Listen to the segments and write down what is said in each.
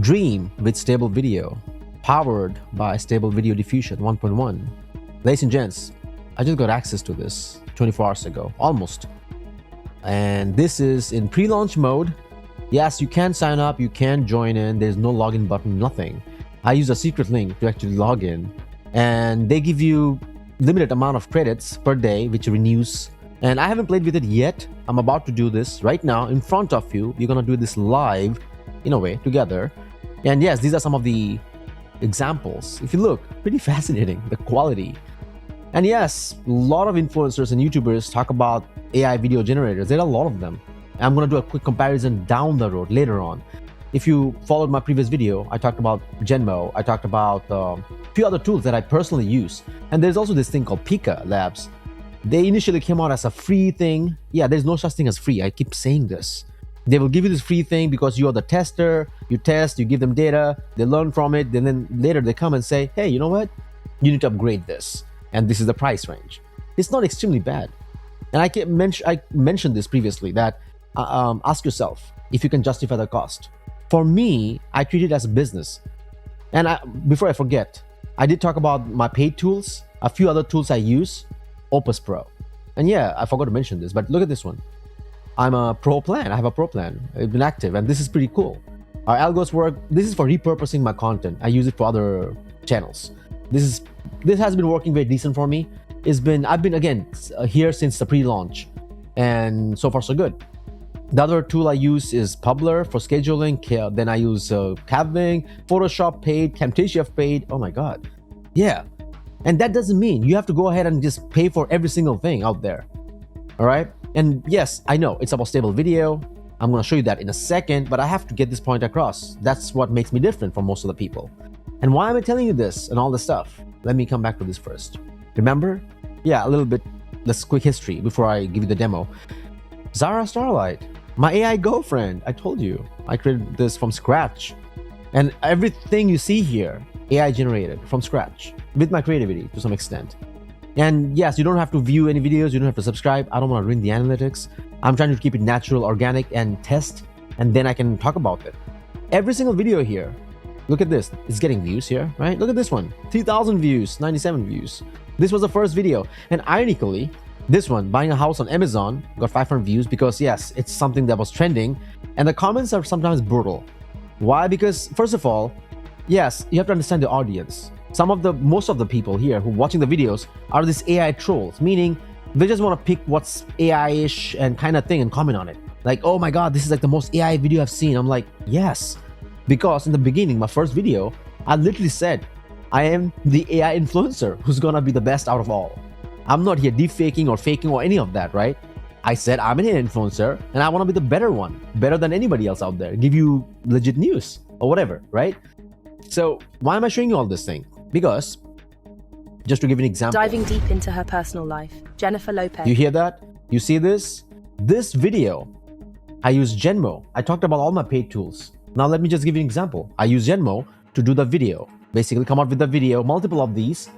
Dream with Stable Video, powered by Stable Video Diffusion 1.1. Ladies and gents, I just got access to this 24 hours ago, almost. And this is in pre-launch mode. Yes, you can sign up, you can join in, there's no login button, nothing. I use a secret link to actually log in, and they give you limited amount of credits per day, which renews. And I haven't played with it yet. I'm about to do this right now in front of you. We're gonna do this live, in a way, together. And yes, these are some of the examples. If you look, pretty fascinating, the quality. And yes, a lot of influencers and YouTubers talk about AI video generators. There are a lot of them. I'm gonna do a quick comparison down the road later on. If you followed my previous video, I talked about Genmo. I talked about a few other tools that I personally use. And there's also this thing called Pika Labs. They initially came out as a free thing. Yeah, there's no such thing as free. I keep saying this. They will give you this free thing because you are the tester. You test, you give them data, they learn from it. Then later they come and say, hey, you know what? You need to upgrade this. And this is the price range. It's not extremely bad. And I mentioned this previously, that ask yourself if you can justify the cost. For me, I treat it as a business. And before I forget, I did talk about my paid tools, a few other tools I use, Opus Pro. And yeah, I forgot to mention this, but look at this one. I'm a pro plan. I have a pro plan. It's been active, and this is pretty cool. Our algos work. This is for repurposing my content. I use it for other channels. This has been working very decent for me. I've been again here since the pre-launch, and so far so good. The other tool I use is Publer for scheduling. Then I use Capwing, Photoshop paid, Camtasia paid. Oh my god, yeah. And that doesn't mean you have to go ahead and just pay for every single thing out there. All right. And yes, I know it's about Stable Video. I'm going to show you that in a second, but I have to get this point across. That's what makes me different from most of the people. And why am I telling you this and all this stuff? Let me come back to this first. Remember? Yeah, a little bit. Let's quick history before I give you the demo. Zara Starlight, my AI girlfriend. I told you, I created this from scratch. And everything you see here, AI generated from scratch with my creativity to some extent. And yes, you don't have to view any videos, you don't have to subscribe. I don't want to ruin the analytics. I'm trying to keep it natural, organic, and test, and then I can talk about it. Every single video here, look at this, it's getting views here, right? Look at this one, 3,000 views, 97 views. This was the first video. And ironically, this one, buying a house on Amazon, got 500 views because yes, it's something that was trending. And the comments are sometimes brutal. Why? Because first of all, yes, you have to understand the audience. Most of the people here who are watching the videos are these AI trolls, meaning they just want to pick what's AI-ish and kind of thing and comment on it. Like, oh my god, this is like the most AI video I've seen. I'm like, yes. Because in the beginning, my first video, I literally said, I am the AI influencer who's gonna be the best out of all. I'm not here deepfaking or faking or any of that, right? I said I'm an AI influencer and I want to be the better one, better than anybody else out there, give you legit news or whatever, right? So why am I showing you all this thing? Because, just to give you an example. Diving deep into her personal life, Jennifer Lopez. You hear that? You see this? This video, I use Genmo. I talked about all my paid tools. Now let me just give you an example. I use Genmo to do the video. Basically come out with the video, multiple of these.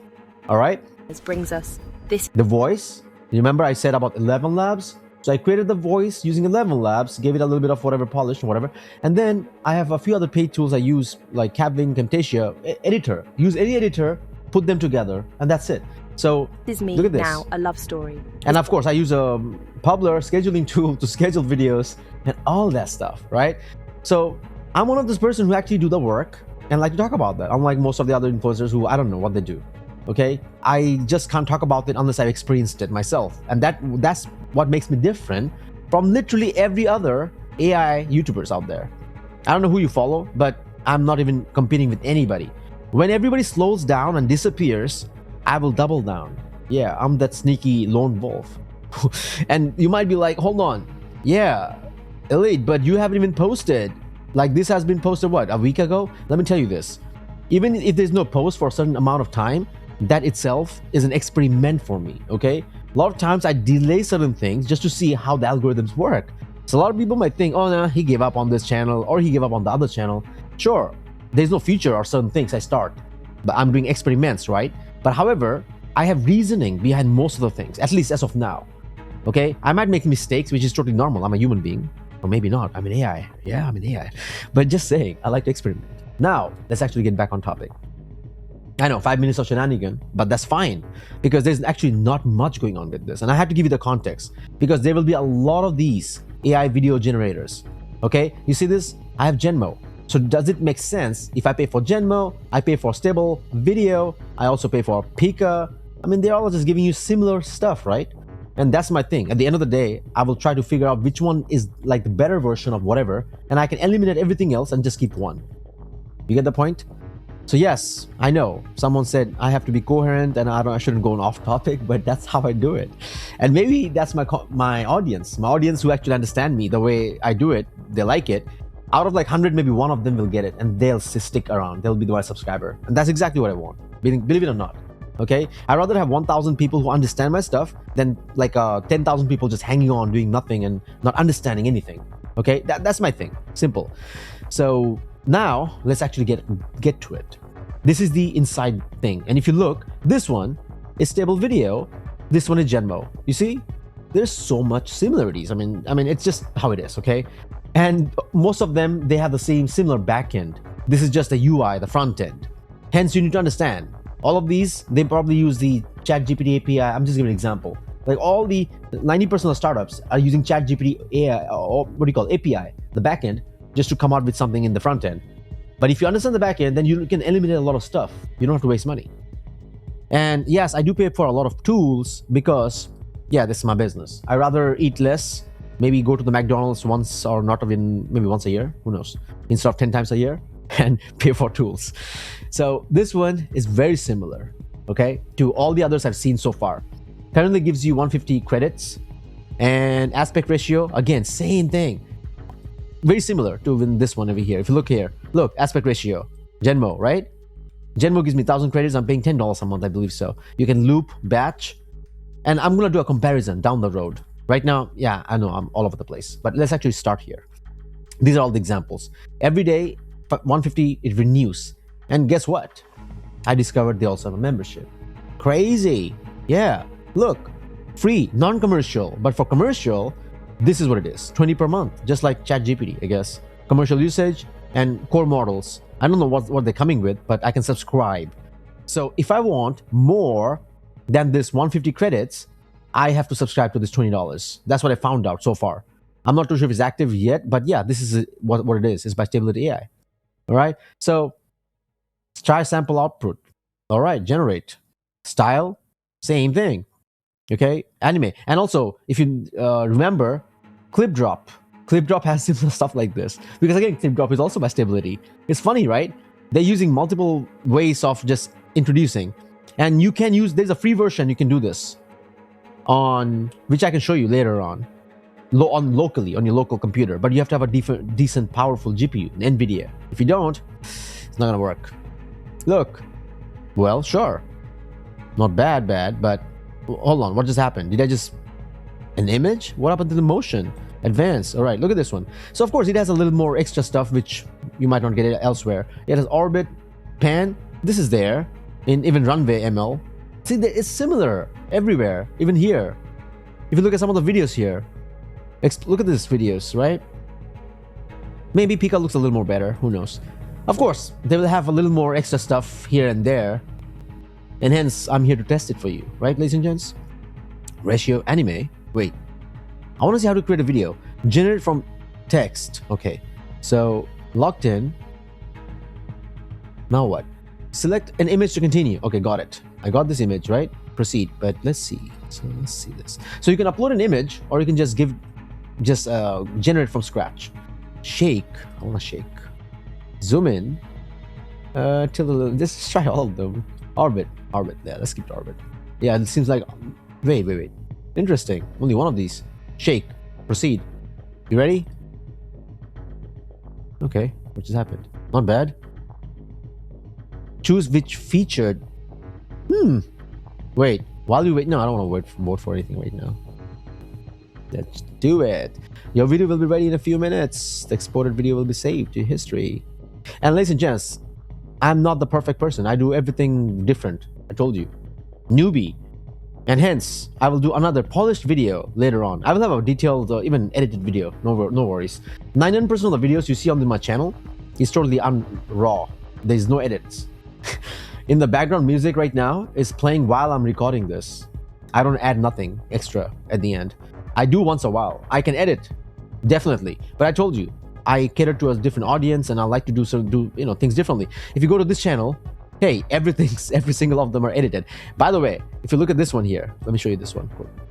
All right? This brings us this. The voice. Remember I said about 11 labs? So I created the voice using 11 labs, gave it a little bit of whatever polish or whatever. And then I have a few other paid tools I use, like Capwing, Camtasia, editor. Use any editor, put them together, and that's it. So This is me look at this. now, a love story. And of course, I use a Publer scheduling tool to schedule videos and all that stuff, right? So I'm one of those person who actually do the work and like to talk about that. Unlike most of the other influencers who I don't know what they do. Okay, I just can't talk about it unless I've experienced it myself, and that's what makes me different from literally every other AI YouTubers out there. I don't know who you follow, but I'm not even competing with anybody. When everybody slows down and disappears, I will double down. Yeah, I'm that sneaky lone wolf. And you might be like, hold on, yeah, Elite, but you haven't even posted. Like this has been posted what, a week ago? Let me tell you this. Even if there's no post for a certain amount of time, that itself is an experiment for me, okay? A lot of times I delay certain things just to see how the algorithms work. So a lot of people might think, oh no, he gave up on this channel or he gave up on the other channel. Sure, there's no future or certain things I start, but I'm doing experiments, right? But however, I have reasoning behind most of the things, at least as of now, okay? I might make mistakes, which is totally normal. I'm a human being. or maybe not. I'm in AI. Yeah, I'm in AI. But just saying, I like to experiment. Now, let's actually get back on topic. I know 5 minutes of shenanigan, but that's fine because there's actually not much going on with this. And I had to give you the context because there will be a lot of these AI video generators. Okay, you see this? I have Genmo. So does it make sense if I pay for Genmo, I pay for stable video, I also pay for Pika? I mean, they're all just giving you similar stuff, right? And that's my thing. At the end of the day, I will try to figure out which one is like the better version of whatever, and I can eliminate everything else and just keep one. You get the point? So yes, I know someone said I have to be coherent and I shouldn't go on off topic, but that's how I do it. And maybe that's my audience who actually understand me the way I do it. They like it. Out of like 100, maybe one of them will get it and they'll stick around. They'll be my subscriber. And that's exactly what I want, believe it or not. Okay, I'd rather have 1,000 people who understand my stuff than like 10,000 people just hanging on, doing nothing and not understanding anything. Okay, that's my thing. Simple. So now let's actually get to it. This is the inside thing, and if you look, this one is stable video, this one is Genmo. You see, there's so much similarities. I mean, it's just how it is. Okay, and most of them they have the similar backend. This is just the UI, the front end. Hence, you need to understand. All of these, they probably use the ChatGPT API. I'm just giving an example. Like all the 90% of startups are using ChatGPT AI, or what do you call API, the backend, just to come out with something in the front end. But if you understand the backend, then you can eliminate a lot of stuff. You don't have to waste money. And yes, I do pay for a lot of tools because, yeah, this is my business. I rather eat less, maybe go to the McDonald's once or not even maybe once a year, who knows, instead of 10 times a year, and pay for tools. So this one is very similar, okay, to all the others I've seen so far. Currently gives you 150 credits, and aspect ratio, again, same thing. Very similar to even this one over here. If you look here, look, aspect ratio, Genmo, right? Genmo gives me 1,000 credits. I'm paying $10 a month, I believe so. You can loop, batch, and I'm gonna do a comparison down the road. Right now, yeah, I know I'm all over the place, but let's actually start here. These are all the examples. Every day, 150, it renews. And guess what? I discovered they also have a membership. Crazy. Yeah, look, free, non-commercial, but for commercial, this is what it is, 20 per month, just like ChatGPT, I guess. Commercial usage and core models. I don't know what they're coming with, but I can subscribe. So if I want more than this 150 credits, I have to subscribe to this $20. That's what I found out so far. I'm not too sure if it's active yet, but yeah, this is what it is. It's by Stability AI. All right. So try sample output. All right. Generate. Style. Same thing. Okay. Anime. And also, if you remember, ClipDrop. ClipDrop has similar stuff like this. Because again, ClipDrop is also by Stability. It's funny, right? They're using multiple ways of just introducing. And you can use, there's a free version you can do this on, which I can show you later on. Locally on your local computer, but you have to have a decent powerful GPU, an NVIDIA. If you don't, it's not gonna work. Look, well, sure, not bad, but hold on, what just happened? Did I just an image? What happened to the motion? Advanced. All right, look at this one. So of course it has a little more extra stuff which you might not get it elsewhere. It has orbit, pan. This is there in even Runway ML. See, it's similar everywhere, even here. If you look at some of the videos here. Look at these videos, right? Maybe Pika looks a little more better. Who knows? Of course, they will have a little more extra stuff here and there. And hence, I'm here to test it for you. Right, ladies and gents? Ratio anime. Wait. I want to see how to create a video. Generate from text. Okay. So, locked in. Now what? Select an image to continue. Okay, got it. I got this image, right? Proceed. But let's see. So, let's see this. So, you can upload an image or you can just generate from scratch. Shake. I want to shake. Zoom in till the, just try all of them. Orbit. Yeah, let's skip to orbit. Yeah, it seems like, wait. Interesting. Only one of these. Shake. Proceed. You ready? Okay, what just happened? Not bad. Choose which featured. Wait. While you wait, no, I don't want to vote for anything right now. Let's do it. Your video will be ready in a few minutes. The exported video will be saved to history. And ladies and gents, I'm not the perfect person. I do everything different. I told you. Newbie. And hence, I will do another polished video later on. I will have a detailed, even edited video. No worries. 99% of the videos you see on my channel is totally raw. There's no edits. In the background music right now is playing while I'm recording this. I don't add nothing extra at the end. I do once a while. I can edit, definitely. But I told you, I cater to a different audience, and I like to do things differently. If you go to this channel, hey, every single of them are edited. By the way, if you look at this one here, let me show you this one.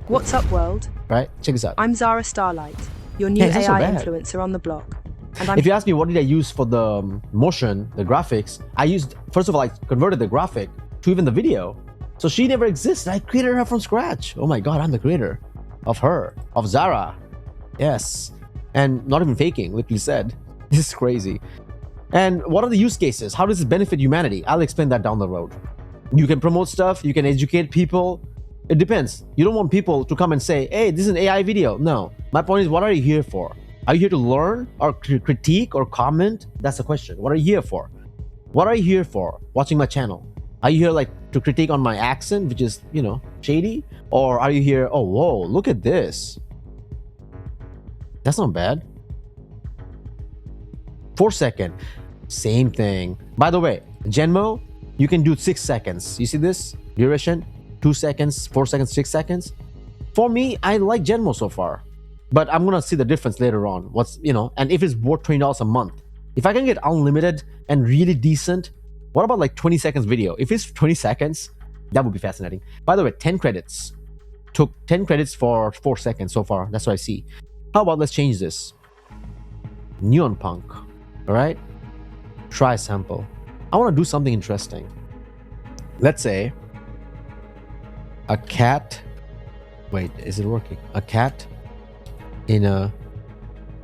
What's up, world? Right? Check this out. I'm Zara Starlight, your new Hey, it's not so AI bad. influencer on the block. And I'm If you ask me what did I use for the motion, the graphics, I used, first of all, I converted the graphic to even the video. So she never exists. I created her from scratch. Oh my God, I'm the creator of her, of Zara. Yes. And not even faking, like you said. This is crazy. And what are the use cases? How does this benefit humanity? I'll explain that down the road. You can promote stuff, you can educate people. It depends. You don't want people to come and say, hey, this is an AI video. No. My point is, what are you here for? Are you here to learn or critique or comment? That's the question. What are you here for? What are you here for watching my channel? Are you here like to critique on my accent, which is, shady? Or are you here, oh, whoa, look at this. That's not bad. 4-second, same thing. By the way, Genmo, you can do 6 seconds. You see this duration? 2 seconds, 4 seconds, 6 seconds. For me, I like Genmo so far, but I'm gonna see the difference later on. And if it's worth $20 a month, if I can get unlimited and really decent, what about like 20 seconds video? If it's 20 seconds, that would be fascinating. By the way, 10 credits. Took 10 credits for 4 seconds so far. That's what I see. How about let's change this? Neon Punk. All right, try sample. I want to do something interesting. Let's say a cat. Wait, is it working? A cat in a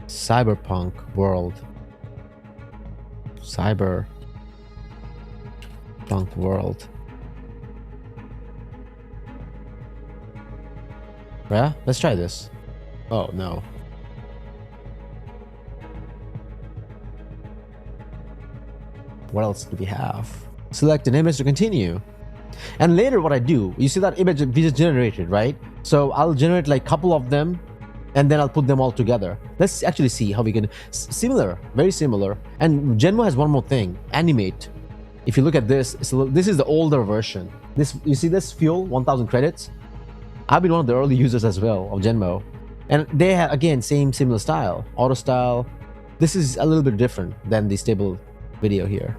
cyberpunk world. Cyberpunk world. Yeah, let's try this. Oh no. What else do we have? Select an image to continue. And later what I do, you see that image we just generated, right? So I'll generate like a couple of them and then I'll put them all together. Let's actually see how we can, similar, very similar. And Genmo has one more thing, animate. If you look at this, this is the older version. You see this fuel, 1000 credits? I've been one of the early users as well of Genmo. And they have, again, similar style, auto style. This is a little bit different than the stable video here.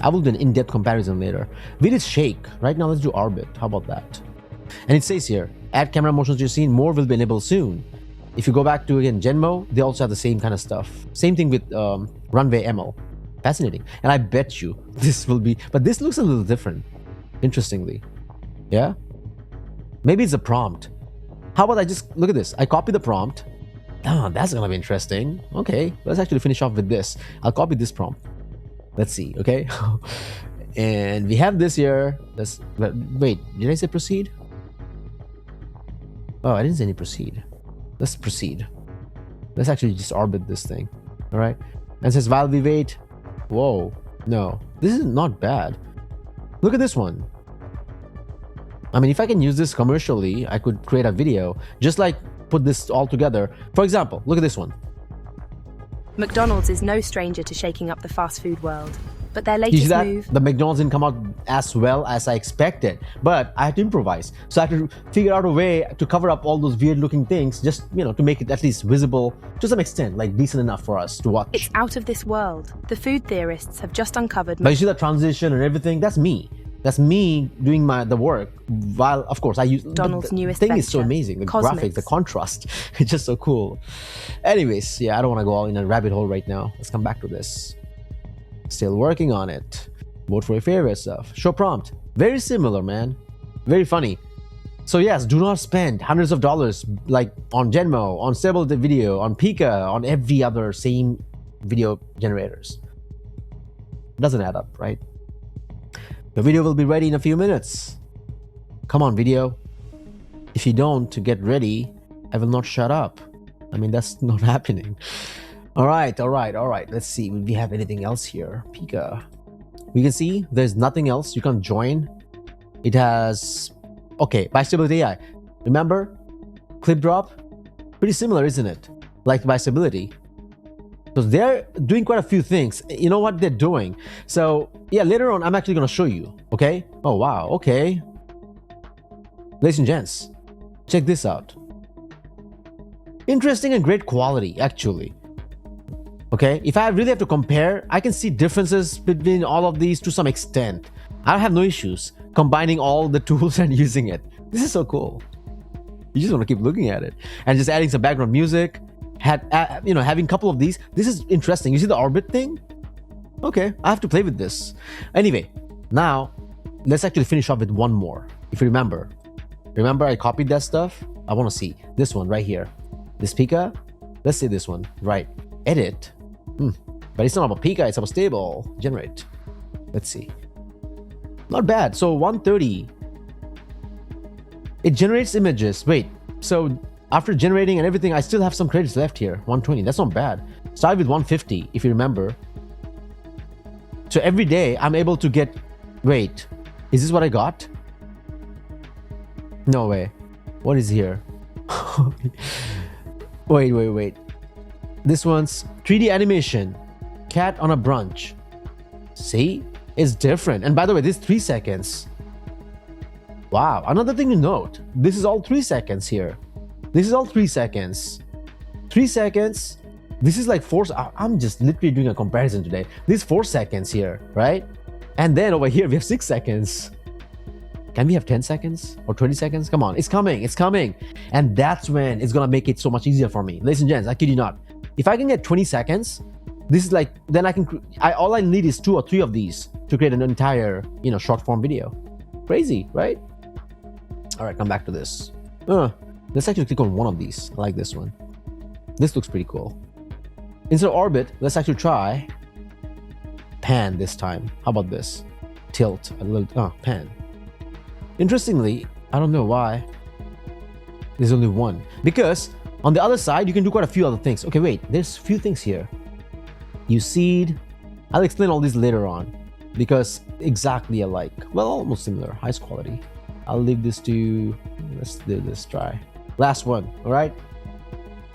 I will do an in-depth comparison later. We did Shake. Right now, let's do Orbit. How about that? And it says here, add camera motions to your scene. More will be enabled soon. If you go back to, again, Genmo, they also have the same kind of stuff. Same thing with Runway ML. Fascinating. And I bet you this will be... But this looks a little different, interestingly. Yeah? Maybe it's a prompt. How about I just... Look at this. I copy the prompt. Oh, that's going to be interesting. Okay, let's actually finish off with this. I'll copy this prompt. Let's see, okay? And we have this here. Wait, did I say proceed? Oh, I didn't say any proceed. Let's proceed. Let's actually just orbit this thing. All right. And it says while we wait. Whoa, no, this is not bad. Look at this one. I mean, if I can use this commercially, I could create a video, just like put this all together. For example, look at this one. McDonald's is no stranger to shaking up the fast food world, but their You see latest that? move... The McDonald's didn't come out as well as I expected, but I had to improvise. So I had to figure out a way to cover up all those weird looking things, just, to make it at least visible to some extent, like decent enough for us to watch. It's out of this world. The food theorists have just uncovered... But you see the transition and everything? That's me. That's me doing the work, while of course I use McDonald's newest thing is so venture, amazing. The Cosmix. graphics, the contrast, it's just so cool. Anyways, yeah, I don't want to go all in a rabbit hole right now. Let's come back to this. Still working on it. Vote for your favorite stuff. Show prompt. Very similar, man. Very funny. So yes, do not spend hundreds of dollars like on Genmo, on Stable Video, on Pika, on every other same video generators. Doesn't add up, right? The video will be ready in a few minutes. Come on, video. If you don't get ready, I will not shut up. I mean, that's not happening. All right. Let's see. Do we have anything else here? Pika. We can see there's nothing else. You can join. It has Okay, Bistability AI. Remember? Clip drop? Pretty similar, isn't it? Like Bistability. So they're doing quite a few things. You know what they're doing? So yeah, later on, I'm actually going to show you. Okay? Oh, wow. Okay. Ladies and gents, check this out. Interesting and great quality, actually. Okay? If I really have to compare, I can see differences between all of these to some extent. I have no issues combining all the tools and using it. This is so cool. You just want to keep looking at it and just adding some background music. Having a couple of these. This is interesting. You see the orbit thing? Okay, I have to play with this. Anyway, now let's actually finish off with one more. If you remember I copied that stuff. I want to see this one right here. This Pika. Let's see this one. Right. Edit. But it's not about Pika. It's about stable. Generate. Let's see. Not bad. So 130. It generates images. Wait. So after generating and everything, I still have some credits left here. 120. That's not bad. Start with 150, if you remember. So every day, I'm able to get... Wait. Is this what I got? No way. What is here? Wait. This one's 3D animation. Cat on a brunch. See? It's different. And by the way, this is 3 seconds. Wow. Another thing to note. This is all 3 seconds here. This is all 3 seconds. 3 seconds. This is like 4. I'm just literally doing a comparison today. This is 4 seconds here, right? And then over here, we have 6 seconds. Can we have 10 seconds or 20 seconds? Come on, it's coming. It's coming. And that's when it's going to make it so much easier for me. Ladies and gents, I kid you not. If I can get 20 seconds, this is like, then I can, all I need is 2 or 3 of these to create an entire, short form video. Crazy, right? All right, come back to this. Let's actually click on one of these. I like this one. This looks pretty cool. Instead of orbit, let's actually try pan this time. How about this? Tilt a little. Pan. Interestingly, I don't know why there's only one. Because on the other side, you can do quite a few other things. Okay, wait. There's a few things here. Use seed. I'll explain all this later on. Because exactly alike. Well, almost similar. Highest quality. I'll leave this to... Let's do this. Try. Last one, all right?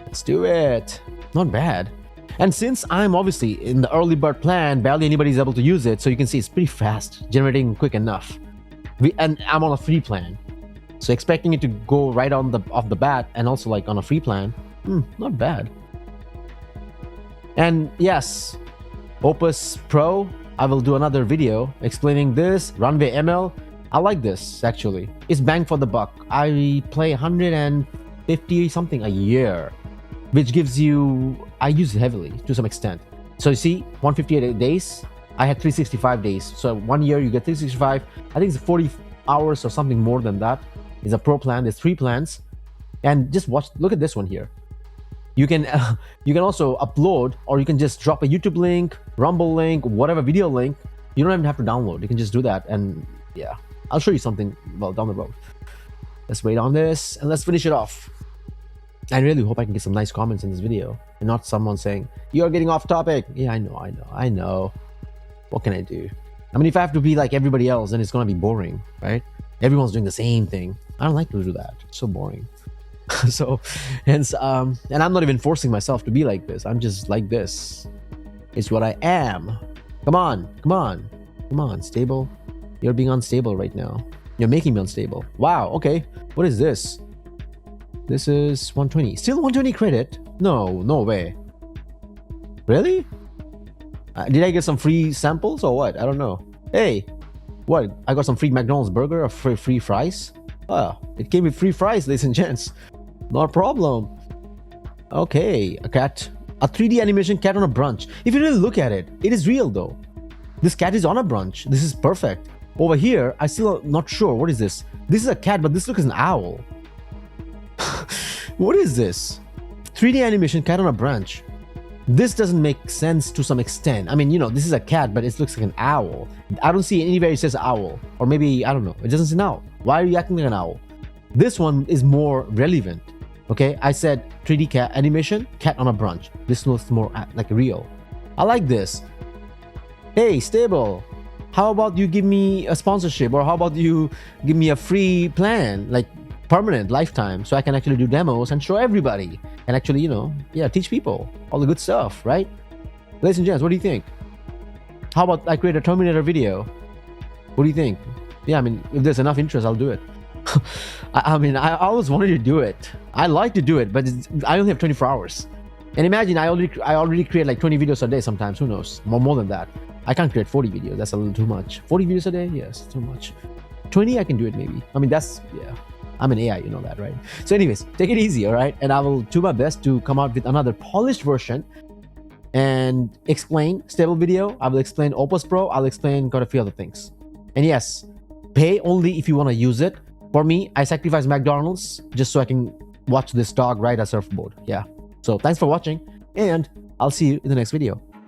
Let's do it. Not bad. And since I'm obviously in the early bird plan, barely anybody's able to use it, so you can see it's pretty fast, generating quick enough. And I'm on a free plan, so expecting it to go right off the bat, and also like on a free plan, not bad. And yes, Opus Pro, I will do another video explaining this. Runway ML, I like this actually. It's bang for the buck. I play 150 something a year, which gives you, I use it heavily to some extent. So you see, 158 days, I had 365 days. So 1 year you get 365. I think it's 40 hours or something more than that. It's a pro plan. There's 3 plans. And just look at this one here. You can also upload, or you can just drop a YouTube link, Rumble link, whatever video link. You don't even have to download. You can just do that. And yeah, I'll show you something down the road. Let's wait on this and let's finish it off. I really hope I can get some nice comments in this video and not someone saying, you're getting off topic. Yeah, I know. What can I do? I mean, if I have to be like everybody else, then it's going to be boring, right? Everyone's doing the same thing. I don't like to do that. It's so boring. So, hence, and I'm not even forcing myself to be like this. I'm just like this. It's what I am. Come on, stable. You're being unstable right now. You're making me unstable. Wow, okay. What is this? This is 120. Still 120 credit? No way. Really? Did I get some free samples or what? I don't know. Hey, what? I got some free McDonald's burger or free fries? Oh, it came with free fries, ladies and gents. Not a problem. Okay, a 3D animation cat on a brunch. If you really look at it, it is real though. This cat is on a brunch. This is perfect. Over here, I still not sure. What is this? This is a cat, but this looks like an owl. What is this? 3D animation cat on a branch. This doesn't make sense to some extent. I mean, this is a cat, but it looks like an owl. I don't see anywhere it says owl. Or maybe, I don't know. It doesn't say an owl. Why are you acting like an owl? This one is more relevant. Okay, I said 3D cat animation, cat on a brunch. This looks more like real. I like this. Hey, stable. How about you give me a sponsorship, or how about you give me a free plan, like permanent, lifetime, so I can actually do demos and show everybody and actually, teach people all the good stuff, right? Ladies and gents, what do you think? How about I create a Terminator video? What do you think? Yeah, I mean, if there's enough interest, I'll do it. I always wanted to do it. I like to do it, but I only have 24 hours. And imagine I already create like 20 videos a day sometimes. Who knows? More than that. I can't create 40 videos. That's a little too much. 40 videos a day? Yes, too much. 20, I can do it maybe. I mean, I'm an AI, you know that, right? So anyways, take it easy, all right? And I will do my best to come out with another polished version and explain Stable Video. I will explain Opus Pro. I'll explain quite a few other things. And yes, pay only if you want to use it. For me, I sacrifice McDonald's just so I can watch this dog ride a surfboard. Yeah. So thanks for watching, and I'll see you in the next video.